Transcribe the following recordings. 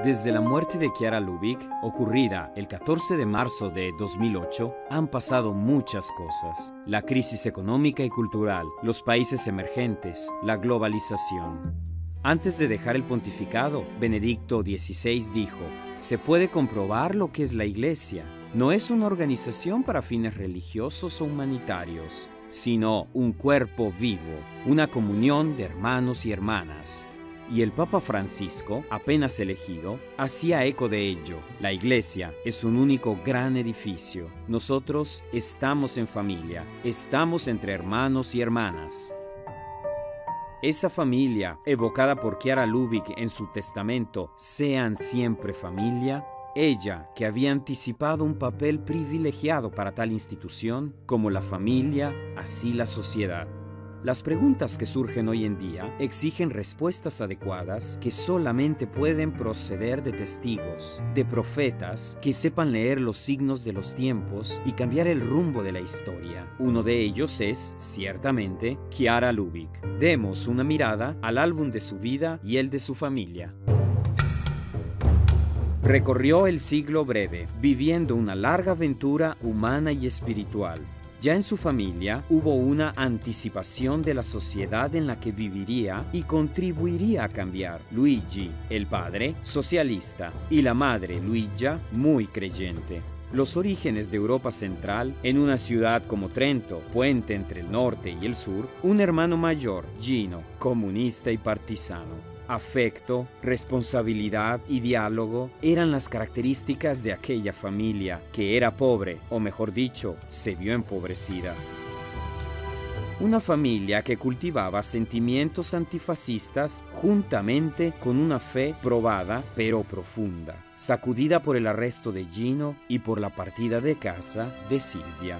Desde la muerte de Chiara Lubich, ocurrida el 14 de marzo de 2008, han pasado muchas cosas. La crisis económica y cultural, los países emergentes, la globalización. Antes de dejar el pontificado, Benedicto XVI dijo: "Se puede comprobar lo que es la Iglesia. No es una organización para fines religiosos o humanitarios, sino un cuerpo vivo, una comunión de hermanos y hermanas". Y el Papa Francisco, apenas elegido, hacía eco de ello. La Iglesia es un único gran edificio. Nosotros estamos en familia, estamos entre hermanos y hermanas. Esa familia, evocada por Chiara Lubich en su testamento, "Sean siempre familia", ella, que había anticipado un papel privilegiado para tal institución, como la familia, así la sociedad. Las preguntas que surgen hoy en día exigen respuestas adecuadas que solamente pueden proceder de testigos, de profetas que sepan leer los signos de los tiempos y cambiar el rumbo de la historia. Uno de ellos es, ciertamente, Chiara Lubich. Demos una mirada al álbum de su vida y el de su familia. Recorrió el siglo breve, viviendo una larga aventura humana y espiritual. Ya en su familia hubo una anticipación de la sociedad en la que viviría y contribuiría a cambiar. Luigi, el padre, socialista, y la madre, Luigia, muy creyente. Los orígenes de Europa Central, en una ciudad como Trento, puente entre el norte y el sur, un hermano mayor, Gino, comunista y partisano. Afecto, responsabilidad y diálogo eran las características de aquella familia, que era pobre, o mejor dicho, se vio empobrecida. Una familia que cultivaba sentimientos antifascistas juntamente con una fe probada pero profunda, sacudida por el arresto de Gino y por la partida de casa de Silvia.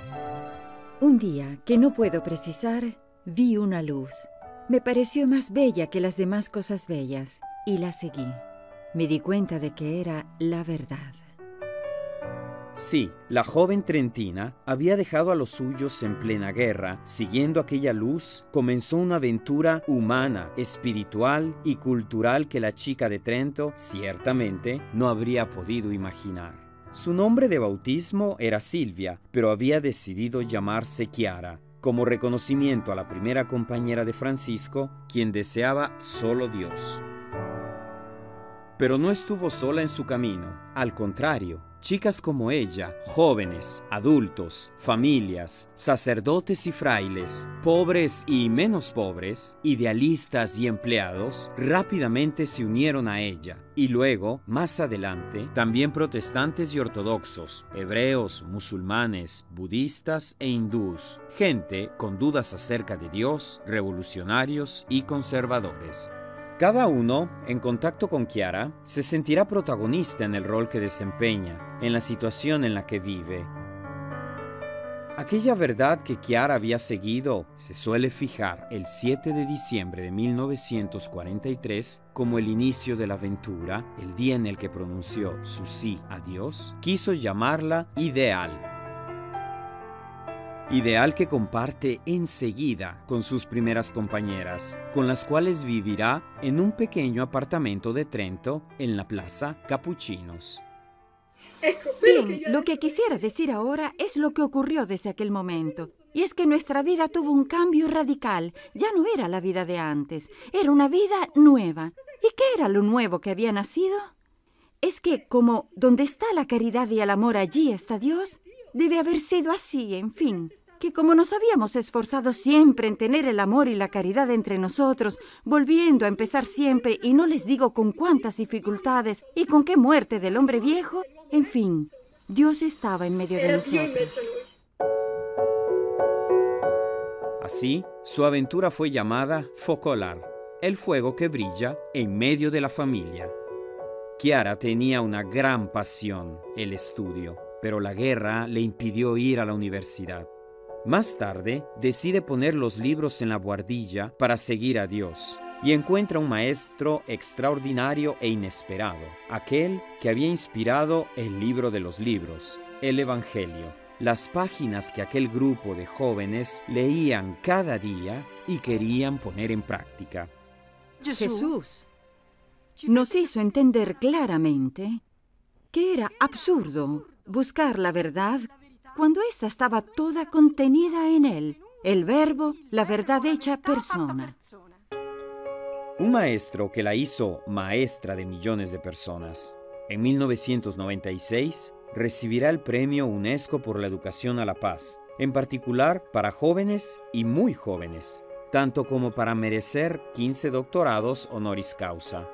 Un día, que no puedo precisar, vi una luz. Me pareció más bella que las demás cosas bellas y la seguí. Me di cuenta de que era la verdad. Sí, la joven trentina había dejado a los suyos en plena guerra. Siguiendo aquella luz, comenzó una aventura humana, espiritual y cultural que la chica de Trento, ciertamente, no habría podido imaginar. Su nombre de bautismo era Silvia, pero había decidido llamarse Chiara, como reconocimiento a la primera compañera de Francisco, quien deseaba solo Dios. Pero no estuvo sola en su camino, al contrario. Chicas como ella, jóvenes, adultos, familias, sacerdotes y frailes, pobres y menos pobres, idealistas y empleados, rápidamente se unieron a ella. Y luego, más adelante, también protestantes y ortodoxos, hebreos, musulmanes, budistas e hindús, gente con dudas acerca de Dios, revolucionarios y conservadores. Cada uno, en contacto con Chiara, se sentirá protagonista en el rol que desempeña, en la situación en la que vive. Aquella verdad que Chiara había seguido se suele fijar el 7 de diciembre de 1943 como el inicio de la aventura, el día en el que pronunció su sí a Dios, quiso llamarla ideal. Ideal que comparte enseguida con sus primeras compañeras, con las cuales vivirá en un pequeño apartamento de Trento en la Plaza Capuchinos. Bien, lo que quisiera decir ahora es lo que ocurrió desde aquel momento. Y es que nuestra vida tuvo un cambio radical. Ya no era la vida de antes, era una vida nueva. ¿Y qué era lo nuevo que había nacido? Es que como donde está la caridad y el amor, allí está Dios, debe haber sido así, en fin. Que como nos habíamos esforzado siempre en tener el amor y la caridad entre nosotros, volviendo a empezar siempre, y no les digo con cuántas dificultades y con qué muerte del hombre viejo, en fin, Dios estaba en medio de nosotros. Así, su aventura fue llamada Focolar, el fuego que brilla en medio de la familia. Chiara tenía una gran pasión, el estudio, pero la guerra le impidió ir a la universidad. Más tarde, decide poner los libros en la buhardilla para seguir a Dios y encuentra un maestro extraordinario e inesperado, aquel que había inspirado el libro de los libros, el Evangelio, las páginas que aquel grupo de jóvenes leían cada día y querían poner en práctica. Jesús. nos hizo entender claramente que era absurdo buscar la verdad cuando ésta estaba toda contenida en él, el Verbo, la verdad hecha persona. Un maestro que la hizo maestra de millones de personas. En 1996 recibirá el premio UNESCO por la educación a la paz, en particular para jóvenes y muy jóvenes, tanto como para merecer 15 doctorados honoris causa.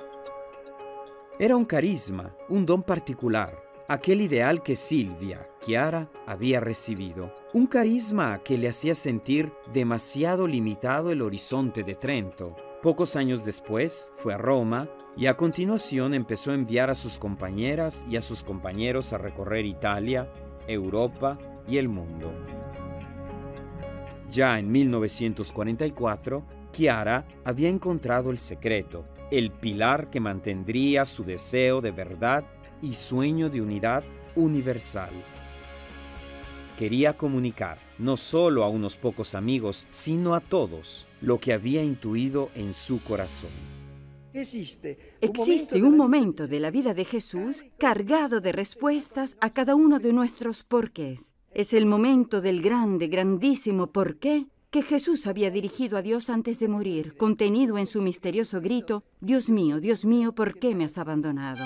Era un carisma, un don particular, aquel ideal que Silvia, Chiara, había recibido. Un carisma que le hacía sentir demasiado limitado el horizonte de Trento. Pocos años después fue a Roma y a continuación empezó a enviar a sus compañeras y a sus compañeros a recorrer Italia, Europa y el mundo. Ya en 1944, Chiara había encontrado el secreto, el pilar que mantendría su deseo de verdad y sueño de unidad universal. Quería comunicar, no solo a unos pocos amigos, sino a todos, lo que había intuido en su corazón. Existe un momento de la vida de Jesús cargado de respuestas a cada uno de nuestros porqués. Es el momento del grande, grandísimo porqué que Jesús había dirigido a Dios antes de morir, contenido en su misterioso grito, Dios mío, ¿por qué me has abandonado?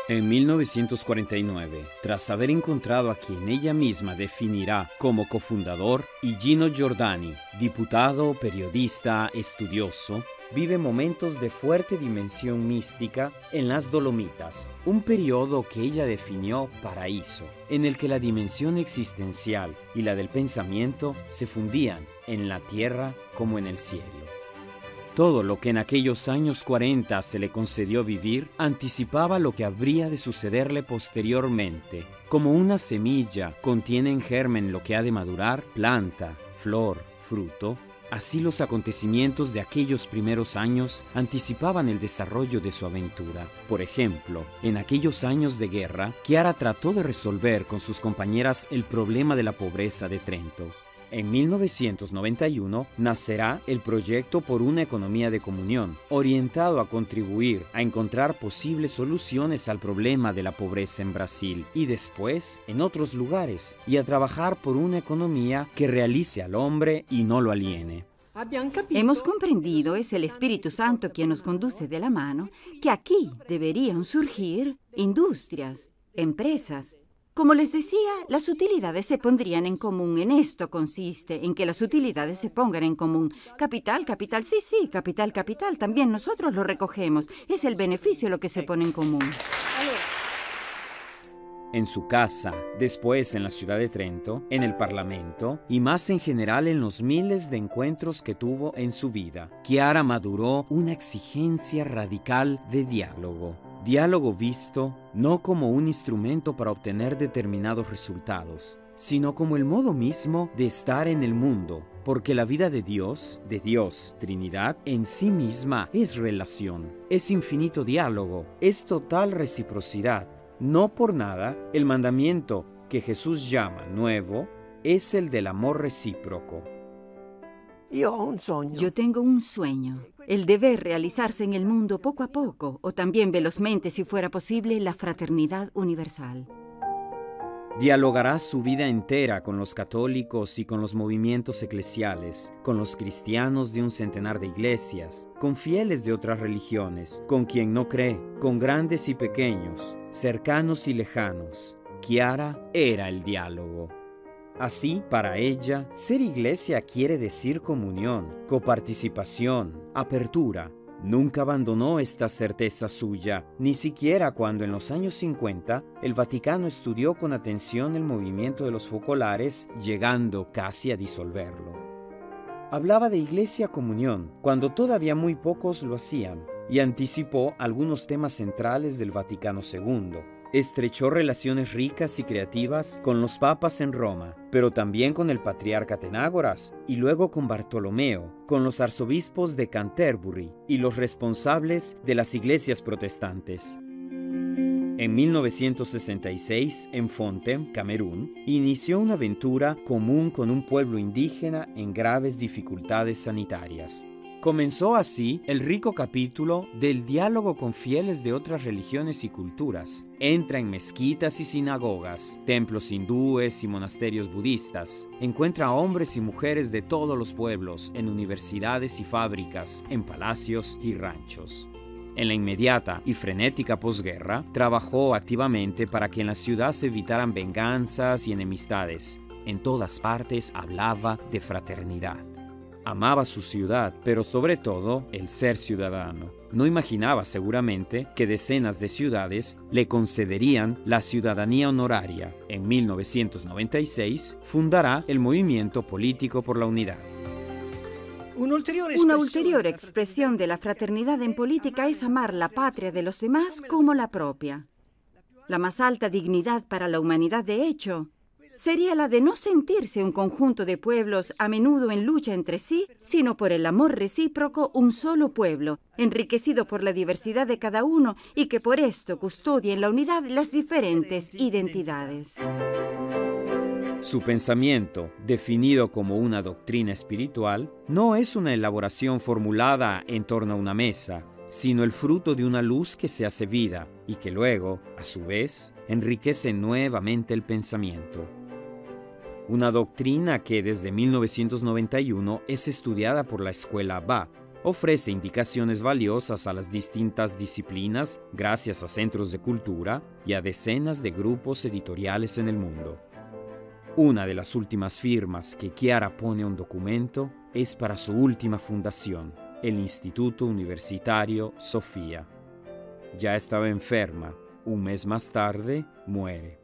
En 1949, tras haber encontrado a quien ella misma definirá como cofundador, Gino Giordani, diputado, periodista, estudioso, vive momentos de fuerte dimensión mística en las Dolomitas, un periodo que ella definió paraíso, en el que la dimensión existencial y la del pensamiento se fundían en la tierra como en el cielo. Todo lo que en aquellos años 40 se le concedió vivir anticipaba lo que habría de sucederle posteriormente. Como una semilla contiene en germen lo que ha de madurar, planta, flor, fruto, así los acontecimientos de aquellos primeros años anticipaban el desarrollo de su aventura. Por ejemplo, en aquellos años de guerra, Chiara trató de resolver con sus compañeras el problema de la pobreza de Trento. En 1991 nacerá el proyecto por una economía de comunión, orientado a contribuir a encontrar posibles soluciones al problema de la pobreza en Brasil y después en otros lugares, y a trabajar por una economía que realice al hombre y no lo aliene. Hemos comprendido, es el Espíritu Santo quien nos conduce de la mano, que aquí deberían surgir industrias, empresas. Como les decía, las utilidades se pondrían en común. En esto consiste, en que las utilidades se pongan en común. Capital, sí, capital, también nosotros lo recogemos. Es el beneficio lo que se pone en común. En su casa, después en la ciudad de Trento, en el Parlamento y más en general en los miles de encuentros que tuvo en su vida, Chiara maduró una exigencia radical de diálogo. Diálogo visto no como un instrumento para obtener determinados resultados, sino como el modo mismo de estar en el mundo, porque la vida de Dios, Trinidad, en sí misma es relación, es infinito diálogo, es total reciprocidad. No por nada, el mandamiento que Jesús llama nuevo es el del amor recíproco. Yo tengo un sueño, el deber realizarse en el mundo poco a poco, o también velozmente, si fuera posible, la fraternidad universal. Dialogará su vida entera con los católicos y con los movimientos eclesiales, con los cristianos de un centenar de iglesias, con fieles de otras religiones, con quien no cree, con grandes y pequeños, cercanos y lejanos. Chiara era el diálogo. Así, para ella, ser iglesia quiere decir comunión, coparticipación, apertura. Nunca abandonó esta certeza suya, ni siquiera cuando en los años 50 el Vaticano estudió con atención el movimiento de los focolares, llegando casi a disolverlo. Hablaba de iglesia comunión, cuando todavía muy pocos lo hacían, y anticipó algunos temas centrales del Vaticano II. Estrechó relaciones ricas y creativas con los papas en Roma, pero también con el patriarca Atenágoras y luego con Bartolomeo, con los arzobispos de Canterbury y los responsables de las iglesias protestantes. En 1966, en Fonte, Camerún, inició una aventura común con un pueblo indígena en graves dificultades sanitarias. Comenzó así el rico capítulo del diálogo con fieles de otras religiones y culturas. Entra en mezquitas y sinagogas, templos hindúes y monasterios budistas. Encuentra hombres y mujeres de todos los pueblos en universidades y fábricas, en palacios y ranchos. En la inmediata y frenética posguerra, trabajó activamente para que en la ciudad se evitaran venganzas y enemistades. En todas partes hablaba de fraternidad. Amaba su ciudad, pero sobre todo el ser ciudadano. No imaginaba seguramente que decenas de ciudades le concederían la ciudadanía honoraria. En 1996 fundará el Movimiento Político por la Unidad. Una ulterior expresión de la fraternidad en política es amar la patria de los demás como la propia. La más alta dignidad para la humanidad, de hecho, sería la de no sentirse un conjunto de pueblos a menudo en lucha entre sí, sino por el amor recíproco un solo pueblo, enriquecido por la diversidad de cada uno y que por esto custodia en la unidad las diferentes identidades. Su pensamiento, definido como una doctrina espiritual, no es una elaboración formulada en torno a una mesa, sino el fruto de una luz que se hace vida y que luego, a su vez, enriquece nuevamente el pensamiento. Una doctrina que desde 1991 es estudiada por la Escuela Ba. Ofrece indicaciones valiosas a las distintas disciplinas gracias a centros de cultura y a decenas de grupos editoriales en el mundo. Una de las últimas firmas que Chiara pone a un documento es para su última fundación, el Instituto Universitario Sofía. Ya estaba enferma. Un mes más tarde, muere.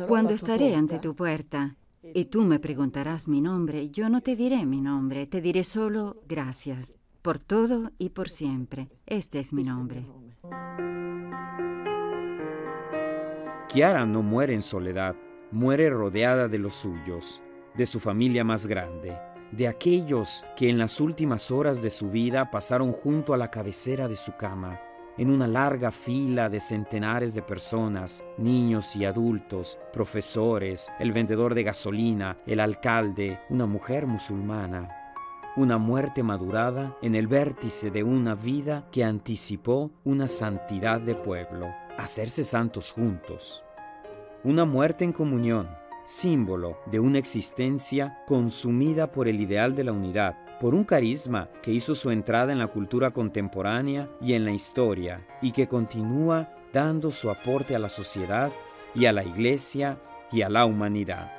Cuando estaré ante tu puerta y tú me preguntarás mi nombre, yo no te diré mi nombre, te diré solo gracias por todo y por siempre. Este es mi nombre. Chiara no muere en soledad, muere rodeada de los suyos, de su familia más grande, de aquellos que en las últimas horas de su vida pasaron junto a la cabecera de su cama, en una larga fila de centenares de personas, niños y adultos, profesores, el vendedor de gasolina, el alcalde, una mujer musulmana. Una muerte madurada en el vértice de una vida que anticipó una santidad de pueblo, hacerse santos juntos. Una muerte en comunión, símbolo de una existencia consumida por el ideal de la unidad, por un carisma que hizo su entrada en la cultura contemporánea y en la historia, y que continúa dando su aporte a la sociedad y a la Iglesia y a la humanidad.